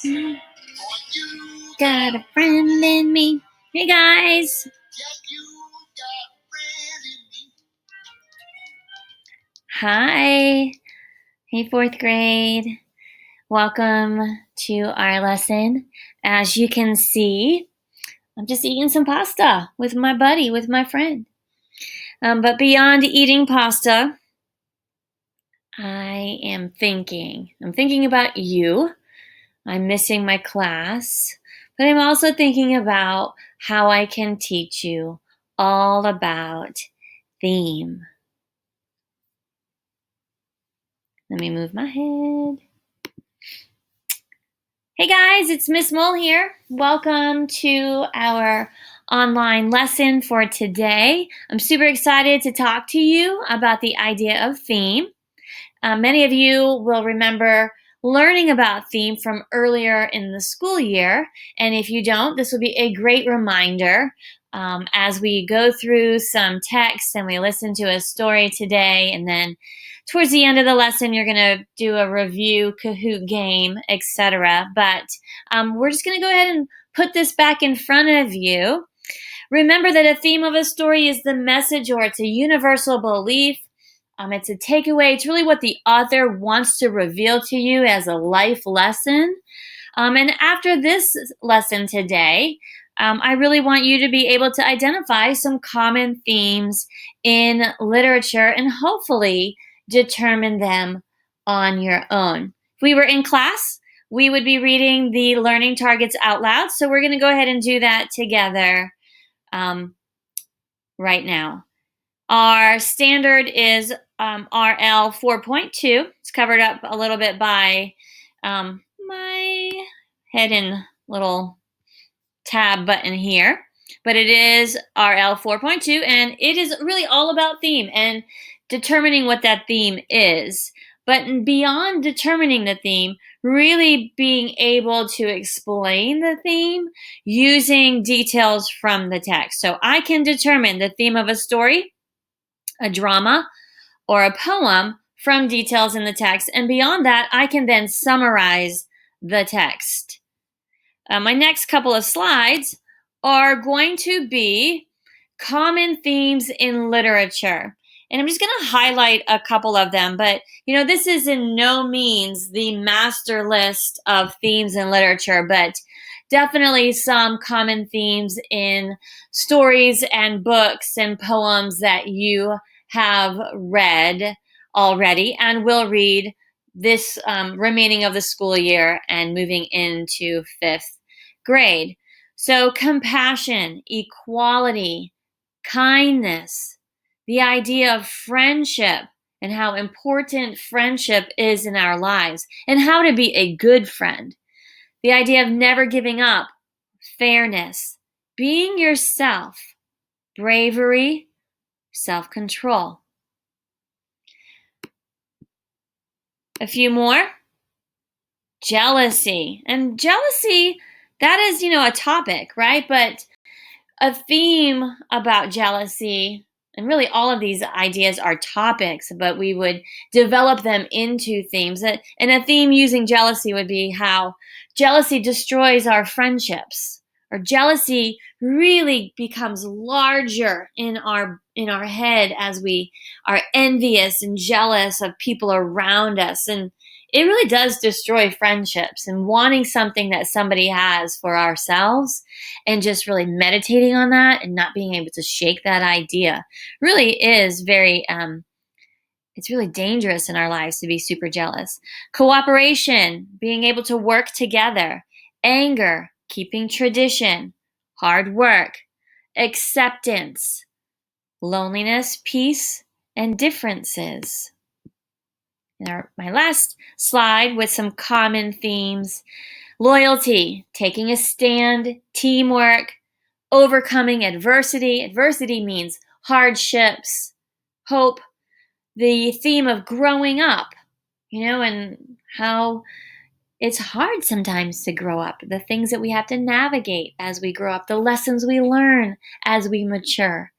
Got a friend in me. Hey guys. Hi. Hey, fourth grade. Welcome to our lesson. As you can see, I'm just eating some pasta with my buddy, with my friend. But beyond eating pasta, I am thinking. I'm thinking about you. I'm missing my class. But I'm also thinking about how I can teach you all about theme. Let me move my head. Hey guys, it's Miss Mull here. Welcome to our online lesson for today. I'm super excited to talk to you about the idea of theme. Many of you will remember learning about theme from earlier in the school year. And if you don't, this will be a great reminder as we go through some text and we listen to a story today. And then towards the end of the lesson, you're going to do a review, Kahoot game, etc. But we're just going to go ahead and put this back in front of you. Remember that a theme of a story is the message, or it's a universal belief. It's a takeaway. It's really what the author wants to reveal to you as a life lesson. And after this lesson today, I really want you to be able to identify some common themes in literature and hopefully determine them on your own. If we were in class, we would be reading the learning targets out loud. So we're going to go ahead and do that together right now. Our standard is RL 4.2. It's covered up a little bit by my hidden little tab button here. But it is RL 4.2, and it is really all about theme and determining what that theme is. But beyond determining the theme, really being able to explain the theme using details from the text. So I can determine the theme of a story, a drama, or a poem from details in the text. And beyond that, I can then summarize the text. My next couple of slides are going to be common themes in literature. And I'm just going to highlight a couple of them. But, this is in no means the master list of themes in literature, but definitely some common themes in stories and books and poems that you have read already and will read this remaining of the school year and moving into 5th grade. So compassion, equality, kindness, the idea of friendship and how important friendship is in our lives and how to be a good friend. The idea of never giving up, fairness, being yourself, bravery, self-control. A few more. Jealousy. And jealousy, that is, a topic, right? But a theme about jealousy, and really all of these ideas are topics, but we would develop them into themes. And a theme using jealousy would be how jealousy destroys our friendships, or jealousy really becomes larger in our head as we are envious and jealous of people around us. And it really does destroy friendships, and wanting something that somebody has for ourselves and just really meditating on that and not being able to shake that idea really is very, it's really dangerous in our lives to be super jealous. Cooperation, being able to work together. Anger, keeping tradition. Hard work. Acceptance. Loneliness, peace, and differences. My last slide with some common themes. Loyalty, taking a stand, teamwork, overcoming adversity. Adversity means hardships, hope, the theme of growing up, and how it's hard sometimes to grow up, the things that we have to navigate as we grow up, the lessons we learn as we mature.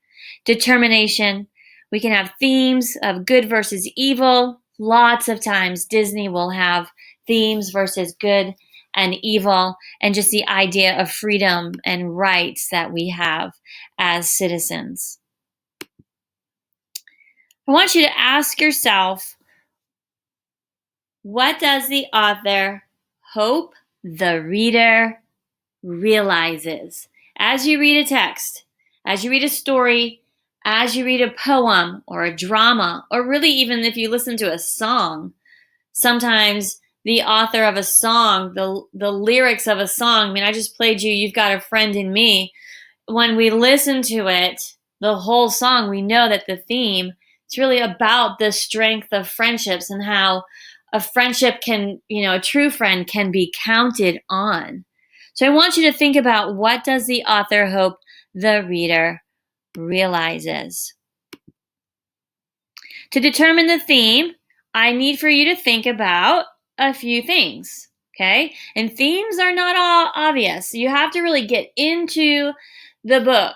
Determination, we can have themes of good versus evil. Lots of times Disney will have themes versus good and evil, and just the idea of freedom and rights that we have as citizens. I want you to ask yourself, what does the author hope the reader realizes? As you read a text, as you read a story, as you read a poem or a drama, or really even if you listen to a song, sometimes the author of a song, the lyrics of a song, I mean, I just played you You've Got a Friend in Me. When we listen to it, the whole song, we know that the theme, it's really about the strength of friendships and how a friendship can, a true friend can be counted on. So I want you to think about, what does the author hope the reader realizes? To determine the theme, I need for you to think about a few things, okay? And themes are not all obvious. You have to really get into the book.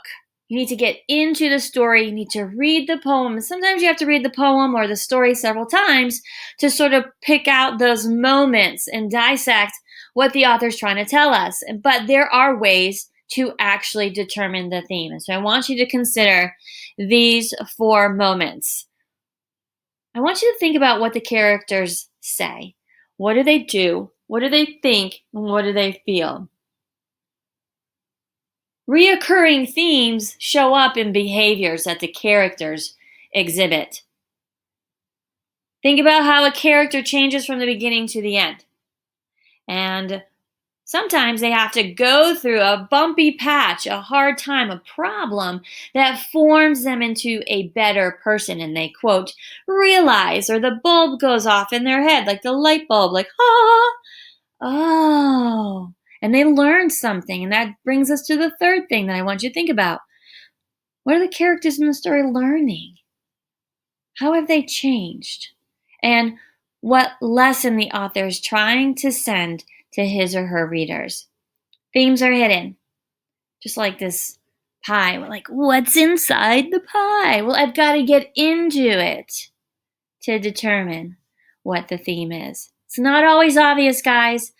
You need to get into the story. You need to read the poem. Sometimes you have to read the poem or the story several times to sort of pick out those moments and dissect what the author's trying to tell us. But there are ways to actually determine the theme. And so I want you to consider these 4 moments. I want you to think about what the characters say. What do they do? What do they think? And what do they feel? Reoccurring themes show up in behaviors that the characters exhibit. Think about how a character changes from the beginning to the end. And sometimes they have to go through a bumpy patch, a hard time, a problem that forms them into a better person. And they, quote, realize, or the bulb goes off in their head, like the light bulb, like, oh. And they learn something. And that brings us to the 3rd thing that I want you to think about. What are the characters in the story learning? How have they changed? And what lesson the author is trying to send to his or her readers? Themes are hidden. Just like this pie. We're like, what's inside the pie? Well, I've got to get into it to determine what the theme is. It's not always obvious, guys.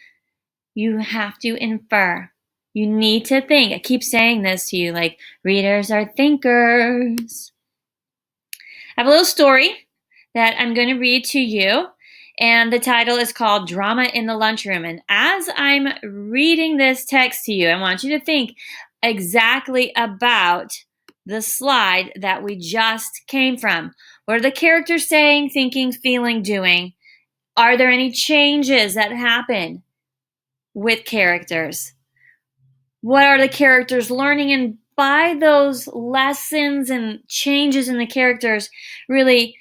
You have to infer. You need to think. I keep saying this to you, like, readers are thinkers. I have a little story that I'm going to read to you, and the title is called Drama in the Lunchroom. And as I'm reading this text to you, I want you to think exactly about the slide that we just came from. What are the characters saying, thinking, feeling, doing? Are there any changes that happen with characters? What are the characters learning? And by those lessons and changes in the characters, really,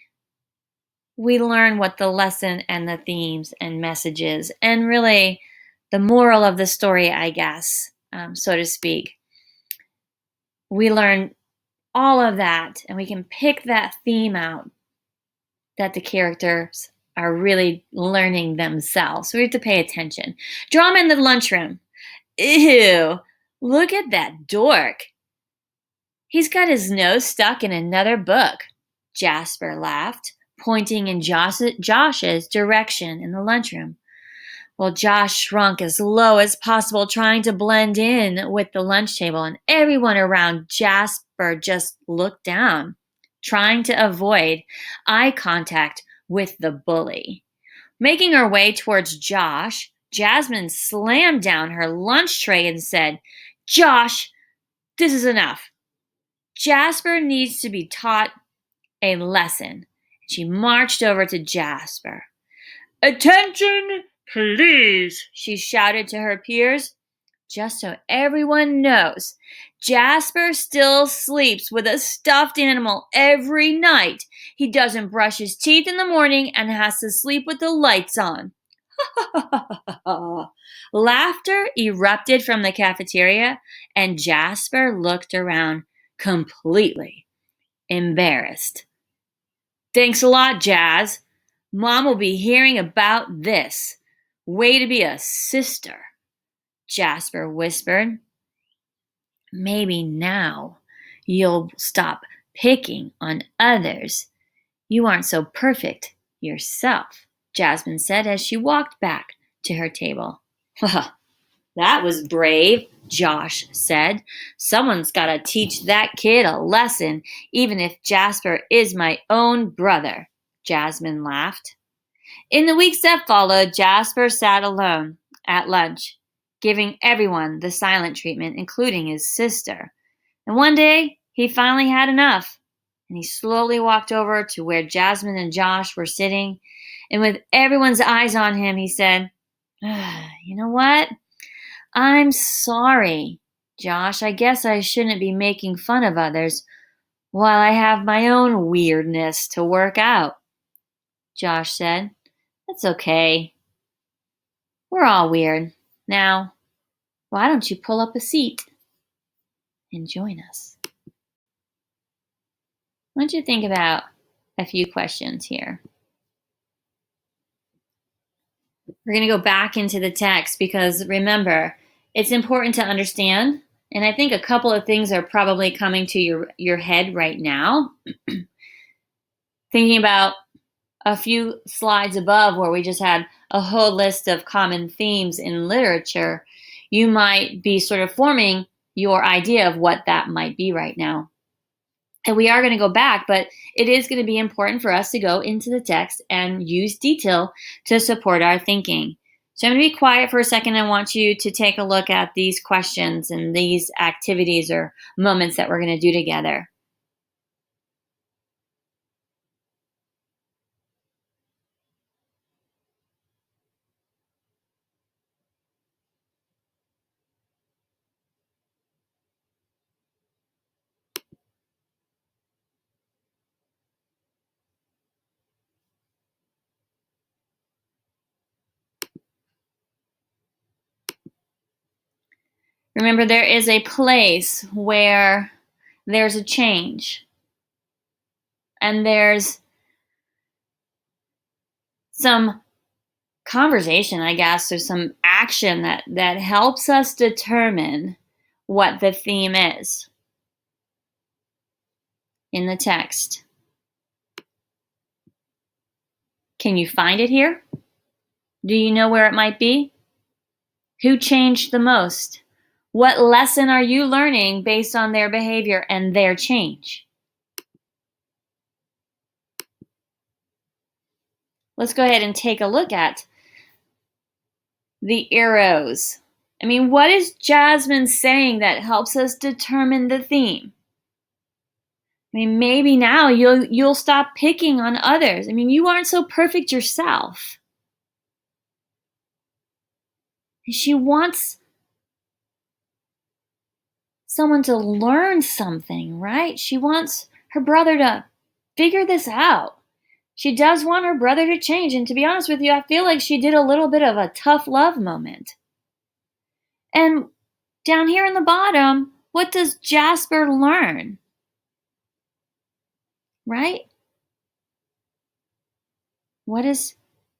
we learn what the lesson and the themes and messages and really the moral of the story, I guess, so to speak. We learn all of that, and we can pick that theme out that the characters are really learning themselves. So we have to pay attention. Drama in the lunchroom. Ew, look at that dork. He's got his nose stuck in another book. Jasper laughed, pointing in Josh's direction in the lunchroom. Well, Josh shrunk as low as possible, trying to blend in with the lunch table, and everyone around Jasper just looked down, trying to avoid eye contact with the bully. Making her way towards Josh, Jasmine slammed down her lunch tray and said, Josh, this is enough. Jasper needs to be taught a lesson. She marched over to Jasper. Attention, please, she shouted to her peers. Just so everyone knows, Jasper still sleeps with a stuffed animal every night. He doesn't brush his teeth in the morning and has to sleep with the lights on. Laughter erupted from the cafeteria, and Jasper looked around completely embarrassed. Thanks a lot, Jazz. Mom will be hearing about this. Way to be a sister, Jasper whispered. Maybe now you'll stop picking on others. You aren't so perfect yourself, Jasmine said as she walked back to her table. That was brave, Josh said. Someone's got to teach that kid a lesson, even if Jasper is my own brother. Jasmine laughed. In the weeks that followed, Jasper sat alone at lunch, giving everyone the silent treatment, including his sister. And one day, he finally had enough, and he slowly walked over to where Jasmine and Josh were sitting, and with everyone's eyes on him, he said, You know what? I'm sorry, Josh. I guess I shouldn't be making fun of others while I have my own weirdness to work out. Josh said, That's okay. We're all weird. Now, why don't you pull up a seat and join us? Why don't you think about a few questions here? We're going to go back into the text because remember, it's important to understand. And I think a couple of things are probably coming to your head right now. Thinking about a few slides above where we just had a whole list of common themes in literature, you might be sort of forming your idea of what that might be right now. And we are going to go back, but it is going to be important for us to go into the text and use detail to support our thinking. So I'm going to be quiet for a second. I want you to take a look at these questions and these activities or moments that we're going to do together. Remember, there is a place where there's a change. And there's some conversation, I guess, or some action that helps us determine what the theme is in the text. Can you find it here? Do you know where it might be? Who changed the most? What lesson are you learning based on their behavior and their change? Let's go ahead and take a look at the arrows. I mean, what is Jasmine saying that helps us determine the theme? I mean, maybe now you'll stop picking on others. I mean, you aren't so perfect yourself. She wants someone to learn something, right? She wants her brother to figure this out. She does want her brother to change. And to be honest with you, I feel like she did a little bit of a tough love moment. And down here in the bottom, what does Jasper learn? Right? What does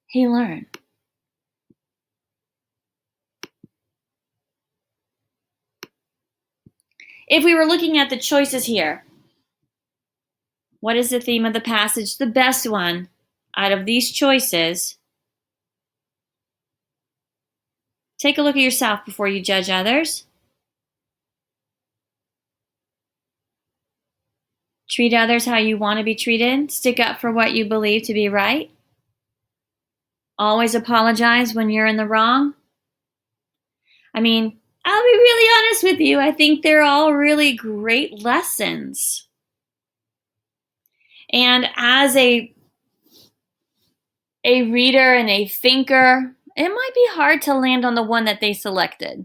he learn? If we were looking at the choices here, what is the theme of the passage? The best one out of these choices. Take a look at yourself before you judge others. Treat others how you want to be treated. Stick up for what you believe to be right. Always apologize when you're in the wrong. I mean, I'll be really honest with you. I think they're all really great lessons. And as a reader and a thinker, it might be hard to land on the one that they selected.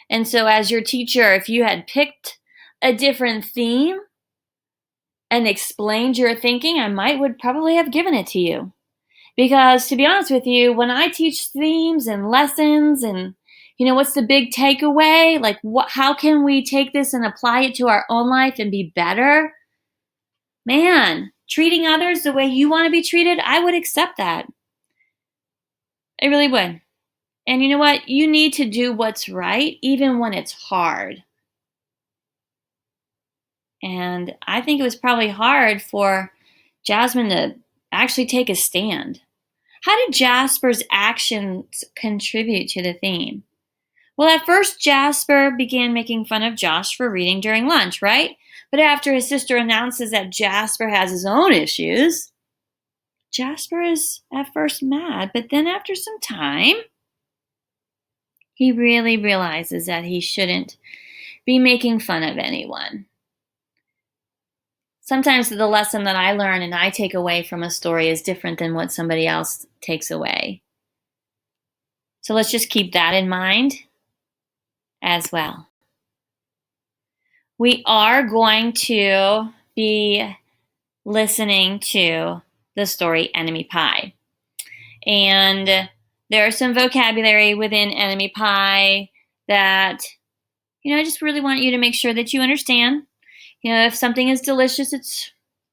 And so as your teacher, if you had picked a different theme and explained your thinking, I would probably have given it to you. Because to be honest with you, when I teach themes and lessons and what's the big takeaway? Like how can we take this and apply it to our own life and be better? Man, treating others the way you want to be treated, I would accept that. I really would. And you know what? You need to do what's right, even when it's hard. And I think it was probably hard for Jasmine to actually take a stand. How did Jasper's actions contribute to the theme? Well, at first, Jasper began making fun of Josh for reading during lunch, right? But after his sister announces that Jasper has his own issues, Jasper is at first mad, but then after some time, he really realizes that he shouldn't be making fun of anyone. Sometimes the lesson that I learn and I take away from a story is different than what somebody else takes away. So let's just keep that in mind as well. We are going to be listening to the story Enemy Pie. And there are some vocabulary within Enemy Pie that, I just really want you to make sure that you understand. If something is delicious, it's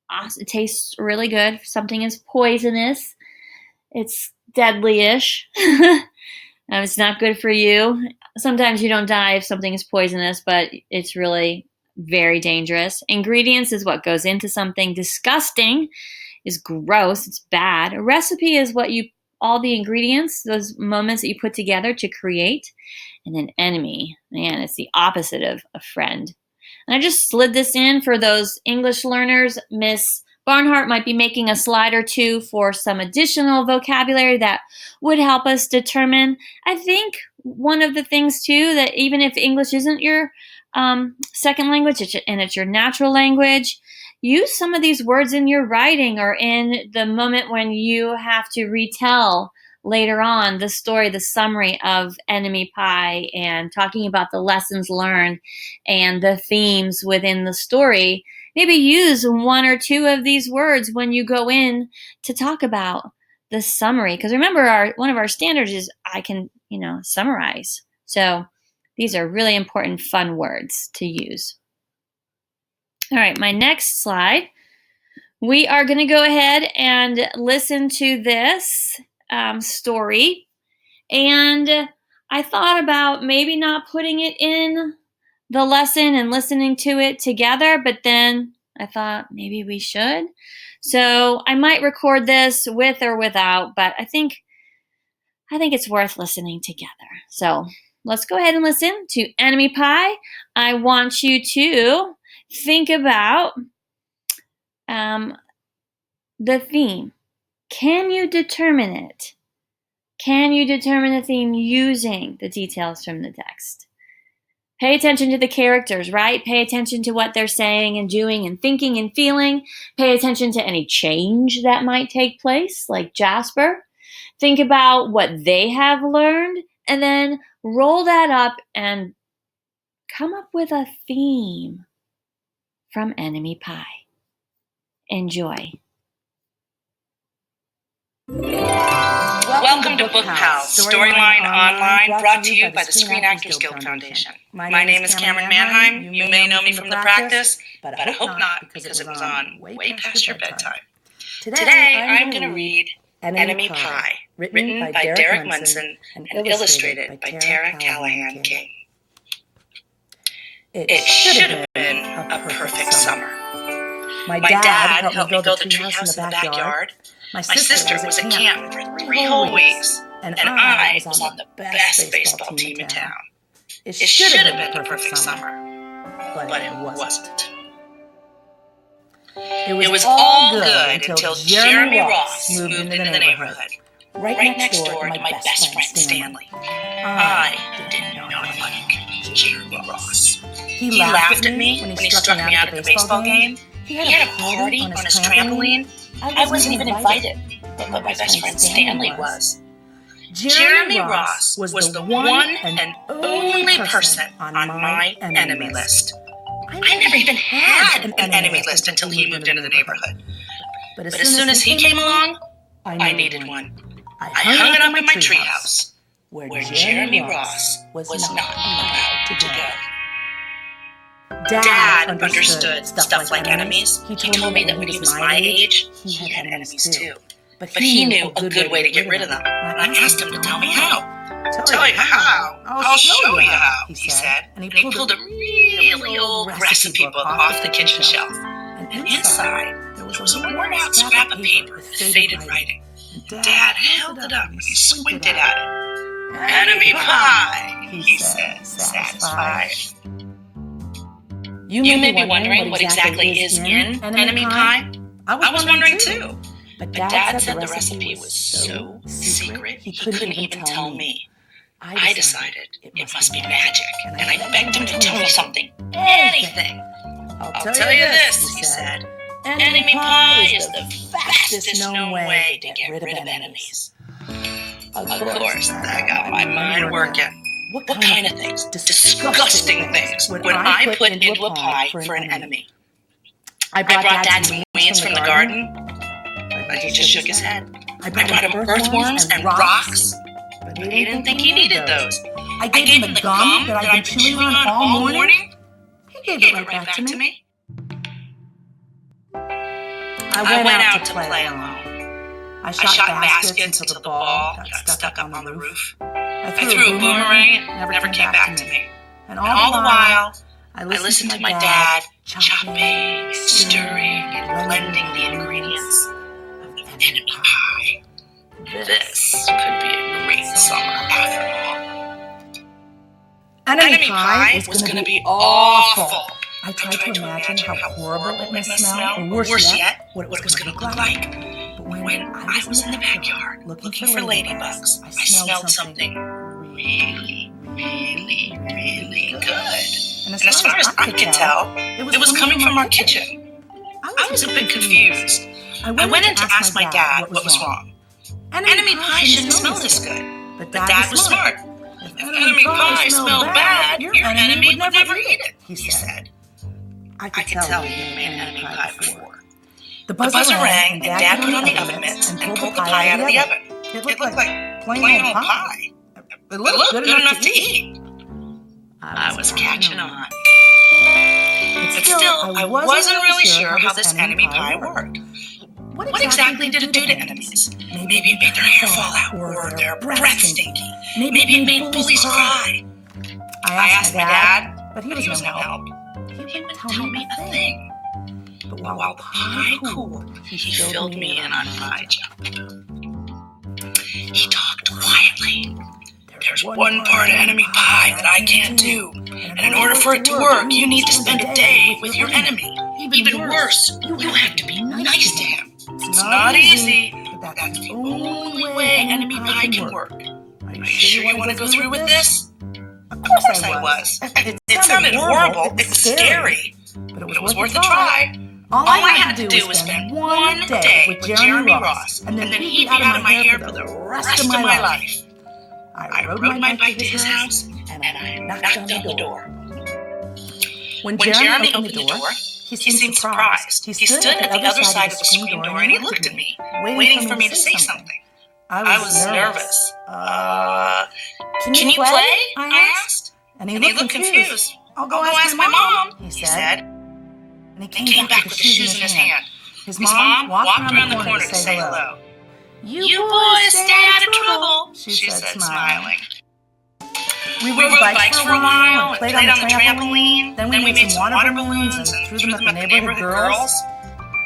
awesome. It tastes really good. If something is poisonous, it's deadly-ish. It's not good for you. Sometimes you don't die if something is poisonous, but it's really very dangerous. Ingredients is what goes into something. Disgusting is gross. It's bad. A recipe is all the ingredients, those moments that you put together to create. And an enemy, man, it's the opposite of a friend. And I just slid this in for those English learners. Miss Barnhart might be making a slide or two for some additional vocabulary that would help us determine. I think one of the things, too, that even if English isn't your second language and it's your natural language, use some of these words in your writing or in the moment when you have to retell later on the story, the summary of Enemy Pie, and talking about the lessons learned and the themes within the story. Maybe use one or two of these words when you go in to talk about the summary. Because remember, one of our standards is I can, summarize. So these are really important, fun words to use. All right, my next slide. We are going to go ahead and listen to this story. And I thought about maybe not putting it in the lesson and listening to it together, but then I thought maybe we should. So I might record this with or without, but I think it's worth listening together. So let's go ahead and listen to Enemy Pie. I want you to think about the theme. Can you determine it? Can you determine the theme using the details from the text? Pay attention to the characters, right? Pay attention to what they're saying and doing and thinking and feeling. Pay attention to any change that might take place, like Jasper. Think about what they have learned, and then roll that up and come up with a theme from Enemy Pie. Enjoy. Welcome to Book Pals, Storyline Online, brought to you by the Screen Actors Guild Foundation. My name is Cameron Manheim. You may know me from the practice, but I hope not, because it was on way past your bedtime. Today, I'm going to read Enemy Pie, written by Derek Munson and illustrated by Tara Callahan King. It should have been a perfect summer. My dad helped me build a treehouse in the backyard. My sister was at camp for 3 whole weeks, and I was on the best baseball team in town. It should have been the perfect summer, but it wasn't. It was all good until Jeremy Ross moved into the neighborhood, right next door to my best friend Stanley. I didn't know like Jeremy Ross. He laughed at me when he struck me out at the baseball game. He had a party on his trampoline. I wasn't even invited, but my best friend Stanley was. Jeremy Ross was the one and only person on my enemy list. I never even had an enemy list until he moved into the neighborhood. But as soon as he came along, I needed one. I hung it up in my treehouse, where Jeremy Ross was not allowed to go. Dad understood stuff like enemies. He told me that when he was my age, he had enemies too. But he knew a good way to get rid of them. And I asked him to tell me how. Tell you how? I'll show you how, he said. And he pulled a really old recipe book off the kitchen shelf. And inside, there was a worn-out scrap of paper with faded writing. Dad held it up and he squinted at it. "Enemy pie," he said, satisfied. You may be wondering what exactly is in enemy pie. I was wondering too. But Dad said the recipe was so secret he couldn't even tell me. I decided it must be magic, and I begged him to tell me something, anything. "I'll tell you this," he said. "Enemy pie is the fastest known way to get rid of enemies." Of course, that got my mind working. What kind of things? Disgusting things would I put into a pie for an enemy? I brought Dad some weeds from the garden, but he just shook his head. I brought him earthworms and rocks, but he didn't think he needed those. I gave him the gum that I've been chewing on all morning. He gave it right back to me. I went out to play alone. I shot baskets until the ball got stuck up on the roof. I threw a boomerang and it never came back to me. And all the while, I listened to my dad chopping, stirring, and blending the ingredients of enemy pie. This could be a great summer after all. Enemy pie was going to be awful. I tried to imagine how horrible it might smell, or worse yet, what it was going to look like. But when I was in the backyard looking for ladybugs, I smelled something really, really, really good. And as far as I could tell, it was coming from our kitchen. I was a bit confused. I went in to ask my dad what was wrong. Enemy pie shouldn't smell this good. But Dad was smart. If enemy pie smelled bad, your enemy would never eat it, he said. I could tell he'd made enemy pie before. The buzzer rang, and Dad put on the oven mitts and pulled the pie out of the oven. It looked like plain old pie. It looked good enough to eat. I was catching on. But still, I wasn't really sure how this enemy pie worked. What exactly did it do to enemies? Maybe it made their hair fall out, or their breath stinky. Maybe it made bullies cry. I asked my dad, but he was no help. He wouldn't tell me a thing. But while the pie cooled, he filled me in on my job. He talked quietly. "There's one part of enemy pie that I can't do, and in order for it to work, you need to spend a day with your enemy. Even worse, you have to be nice to him. It's not easy, but that's the only way enemy pie can work. Are you sure you want to go through with this?" Of course I was. It sounded horrible. It was scary, but it was worth a try. All I had to do was spend one day with Jeremy Ross, and then he'd be out of my hair for the rest of my life. I rode my bike to his house, and I knocked on the door. When Jeremy opened the door, he seemed surprised. He stood at the other side of the screen door, and he looked at me, waiting for me to say something. I was nervous. Can you play? I asked. And he looked confused. I'll go ask my mom, he said. And he came back with the shoes in his hand. His mom walked around the corner to say hello. "You boys stay out of trouble," she said, smiling. We rode bikes for a while and played on the trampoline. Then we made some water balloons and threw them at the neighborhood girls.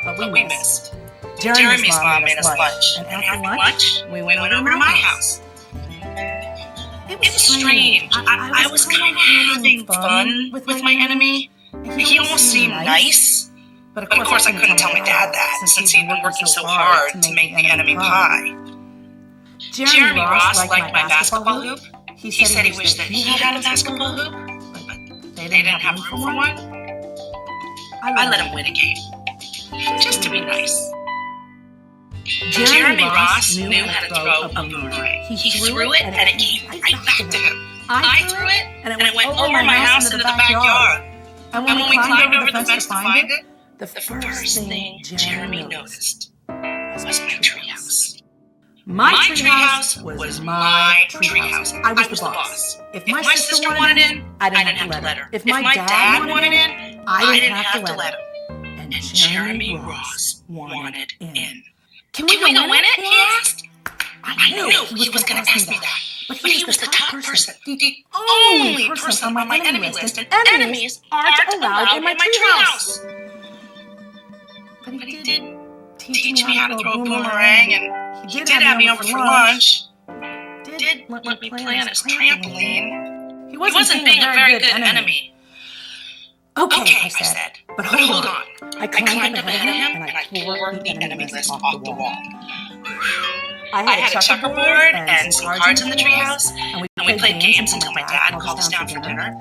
But we missed. Jeremy's mom made us lunch, and after lunch, we went over to my house. It was strange. I was kind of having fun with my enemy. He almost seemed nice. But of course I couldn't tell my dad that, since he'd been working so hard to make the enemy pie. Jeremy Ross liked my basketball hoop. He said he wished that he had a basketball hoop, but they didn't have room for one. I let him win a game, just to be nice. Jeremy Ross knew how to throw a boomerang. He threw it, and it came right back to him. I threw it, and it went over my house into the backyard. And when we climbed over the fence to find it, the first thing Jeremy noticed was my treehouse. My treehouse was my treehouse. I was the boss. If my sister wanted in, I didn't have to let her. If my dad wanted in, I didn't have to let him. And Jeremy Ross wanted in. Can we go in it? He asked. I knew he was going to ask me that. But he was the top person, the only person on my enemy list, and enemies aren't allowed in my treehouse. But he did teach me how to throw a boomerang, and he did have me over for lunch. Did let me play on his trampoline. He wasn't being a very good enemy. Okay, I said, but hold on. I climbed up ahead of him, and I tore the enemy list off the wall. I had a checkerboard and some cards in the treehouse, and we played games until my dad called us down for dinner.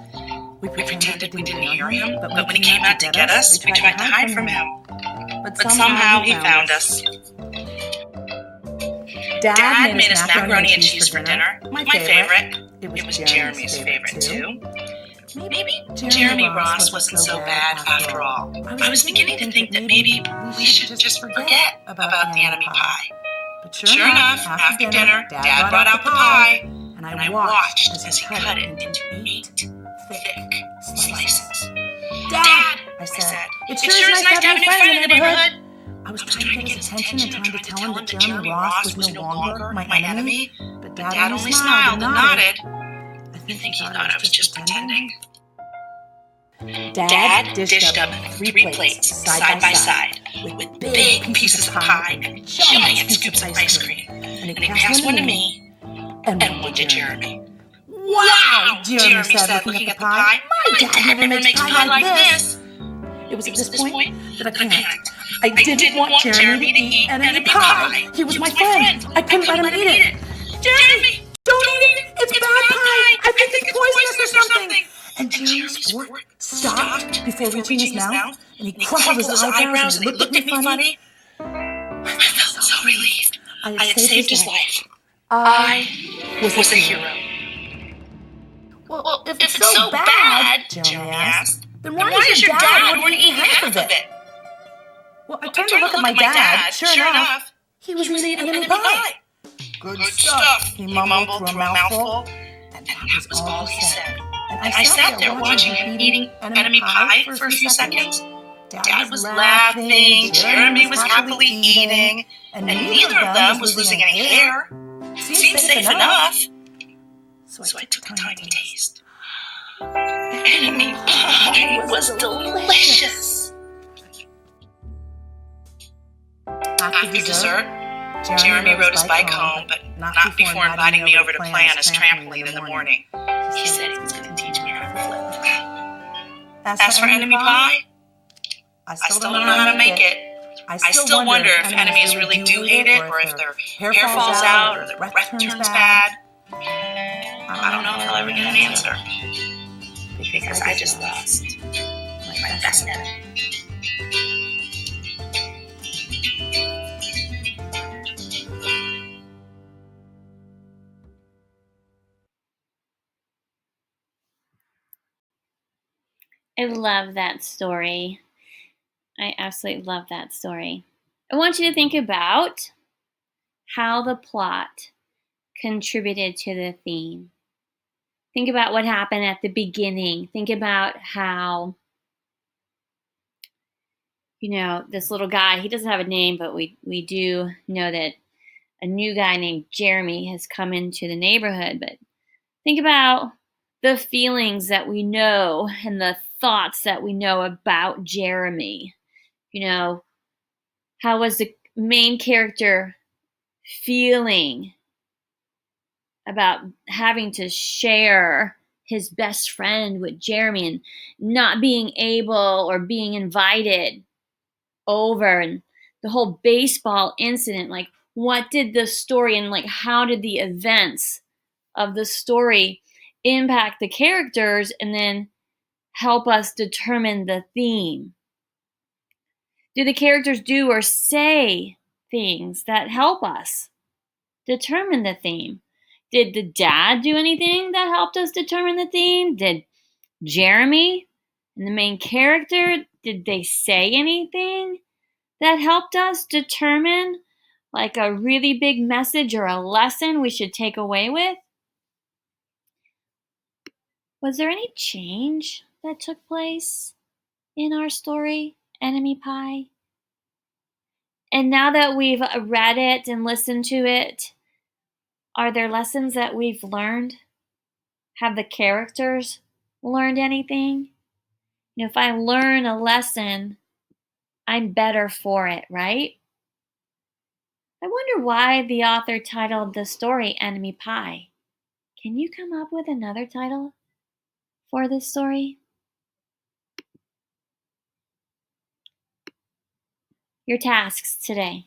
We pretended we didn't hear him, but when he came out to get us, we tried to hide from him. But somehow he found us. Dad made us macaroni and cheese for dinner. My favorite. It was Jeremy's favorite, too. Maybe Jeremy Ross wasn't so bad after all. I was beginning to think that maybe we should just forget about the enemy pie. But sure enough, after dinner, Dad brought out the pie, and I watched as he cut it into 8 thick slices. Dad, I said, it sure is nice to have a new friend in the neighborhood. I was trying to get his attention and trying to tell him that Jeremy Ross was no longer my enemy, but Dad only smiled and nodded. I think he thought I was just pretending. Dad dished up 3 plates side by side with big pieces of pie and giant scoops of ice cream. And he passed one to me and one to Jeremy. Wow, Jeremy said, looking at the pie. My dad never makes pie like this. It was at this point that I panicked. I didn't want Jeremy to eat enemy pie. He was my friend. I couldn't let him eat it. Jeremy, don't eat it. It's bad pie. I think it's poisonous or something. And Jeremy's fork stopped before reaching his mouth, and he crumpled his eyebrows and looked at me funny. I felt so relieved. I had saved his life. I was a hero. Well, if it's so bad, Jeremy asked, then why does your dad want to eat half of it? Well, I turned to look at my dad. Sure enough, he was eating enemy pie. Good stuff, he mumbled through a mouthful, and that was all he said. And I sat there watching him eating enemy pie for a few seconds. Dad was laughing, Jeremy was happily eating, and neither of them was losing any hair. Seemed safe enough. So I took a tiny taste. Enemy pie was delicious. After dessert, Jeremy rode his bike home, but not before inviting me over to play on his trampoline in the morning. He said he was going to teach me how to flip. As for enemy pie, I still don't know how to make it. I still wonder if enemies really do hate it, or if their hair falls out, or their breath turns bad. I don't know if I'll ever get an answer, because I just lost my best enemy. I love that story. I absolutely love that story. I want you to think about how the plot contributed to the theme. Think about what happened at the beginning. Think about how, this little guy, he doesn't have a name, but we do know that a new guy named Jeremy has come into the neighborhood. But think about the feelings that we know and the thoughts that we know about Jeremy. How was the main character feeling about having to share his best friend with Jeremy and not being able or being invited over, and the whole baseball incident? Like, what did the story and how did the events of the story impact the characters and then help us determine the theme? Do the characters do or say things that help us determine the theme? Did the dad do anything that helped us determine the theme? Did Jeremy and the main character, did they say anything that helped us determine a really big message or a lesson we should take away with? Was there any change that took place in our story, Enemy Pie? And now that we've read it and listened to it, are there lessons that we've learned? Have the characters learned anything? If I learn a lesson, I'm better for it, right? I wonder why the author titled the story Enemy Pie. Can you come up with another title for this story? Your tasks today.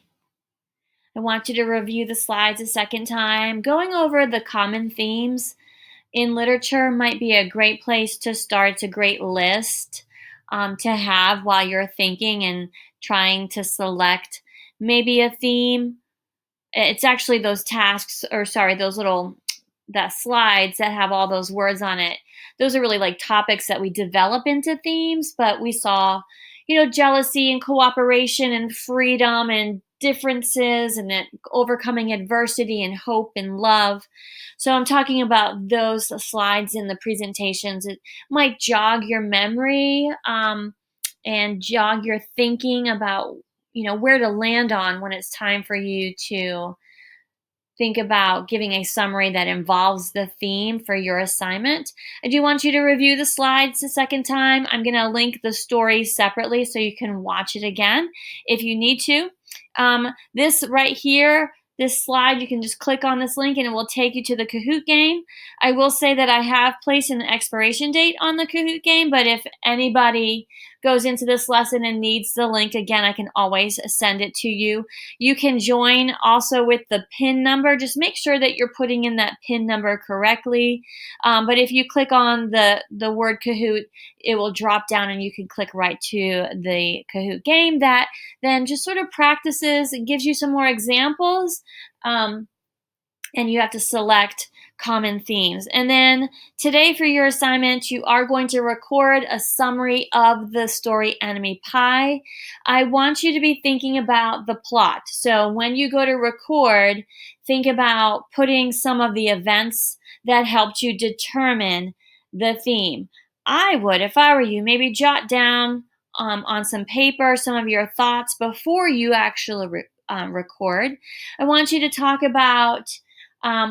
I want you to review the slides a second time. Going over the common themes in literature might be a great place to start. It's a great list to have while you're thinking and trying to select maybe a theme. It's actually those tasks, or sorry, those little the slides that have all those words on it. Those are really like topics that we develop into themes, but we saw, jealousy and cooperation and freedom and differences and overcoming adversity and hope and love. So I'm talking about those slides in the presentations. It might jog your memory and jog your thinking about, where to land on when it's time for you to think about giving a summary that involves the theme for your assignment. I do want you to review the slides a second time. I'm going to link the story separately so you can watch it again if you need to. This right here, this slide, you can just click on this link and it will take you to the Kahoot game. I will say that I have placed an expiration date on the Kahoot game, but if anybody goes into this lesson and needs the link, again, I can always send it to you. You can join also with the PIN number. Just make sure that you're putting in that PIN number correctly. But if you click on the word Kahoot, it will drop down and you can click right to the Kahoot game that then just sort of practices and gives you some more examples. And you have to select common themes. And then today for your assignment, you are going to record a summary of the story Enemy Pie. I want you to be thinking about the plot. So when you go to record, think about putting some of the events that helped you determine the theme. I would, if I were you, maybe jot down on some paper some of your thoughts before you actually record. I want you to talk about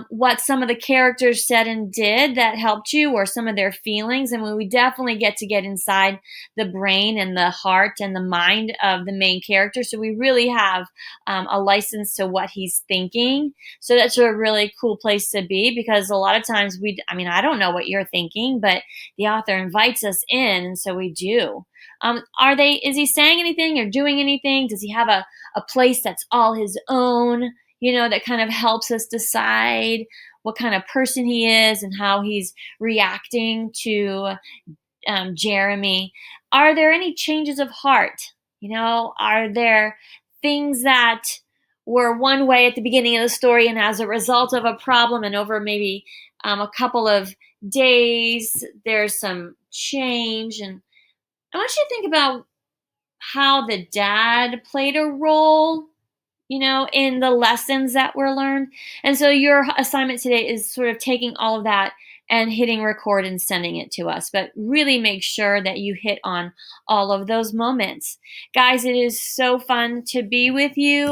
what some of the characters said and did that helped you, or some of their feelings. And we definitely get inside the brain and the heart and the mind of the main character. So we really have a license to what he's thinking. So that's a really cool place to be, because a lot of times I don't know what you're thinking, but the author invites us in. And so we do. Is he saying anything or doing anything? Does he have a place that's all his own? That kind of helps us decide what kind of person he is and how he's reacting to Jeremy. Are there any changes of heart? Are there things that were one way at the beginning of the story, and as a result of a problem and over maybe a couple of days, there's some change? And I want you to think about how the dad played a role in the lessons that were learned. And so your assignment today is sort of taking all of that and hitting record and sending it to us. But really make sure that you hit on all of those moments. Guys, it is so fun to be with you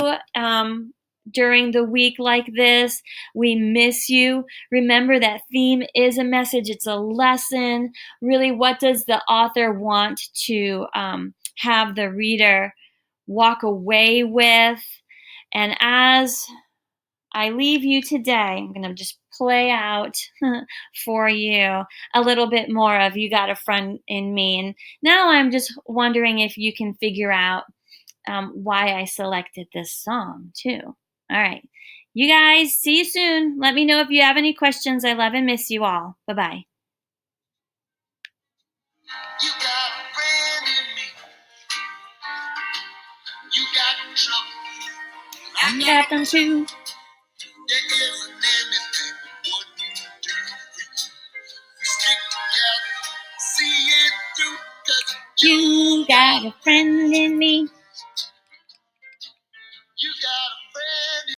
during the week like this. We miss you. Remember that theme is a message. It's a lesson. Really, what does the author want to have the reader walk away with? And as I leave you today, I'm going to just play out for you a little bit more of You Got a Friend in Me. And now I'm just wondering if you can figure out why I selected this song, too. All right. You guys, see you soon. Let me know if you have any questions. I love and miss you all. Bye-bye. You got a friend in me. You got trouble. I got them too. There isn't anything we wouldn't do for you. We stick together, see it through, 'cause you got a friend in me.